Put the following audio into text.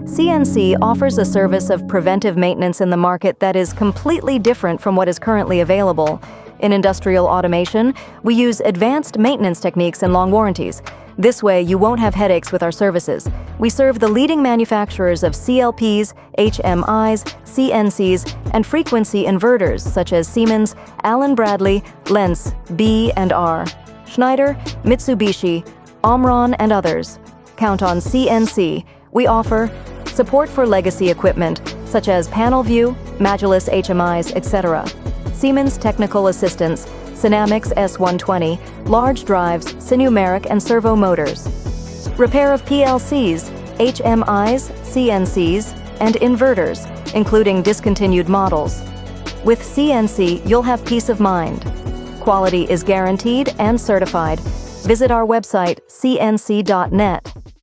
CNC offers a service of preventive maintenance in the market that is completely different from what is currently available. In industrial automation, we use advanced maintenance techniques and long warranties. This way, you won't have headaches with our services. We serve the leading manufacturers of CLPs, HMIs, CNCs, and frequency inverters such as Siemens, Allen Bradley, Lenz, B&R, Schneider, Mitsubishi, Omron, and others. Count on CNC. We offer support for legacy equipment such as panel view, Magillus HMIs, etc. Siemens technical assistance, Synamics S120, large drives, sinumeric and servo motors. Repair of PLCs, HMIs, CNCs, and inverters, including discontinued models. With CNC, you'll have peace of mind. Quality is guaranteed and certified. Visit our website, cnc.net.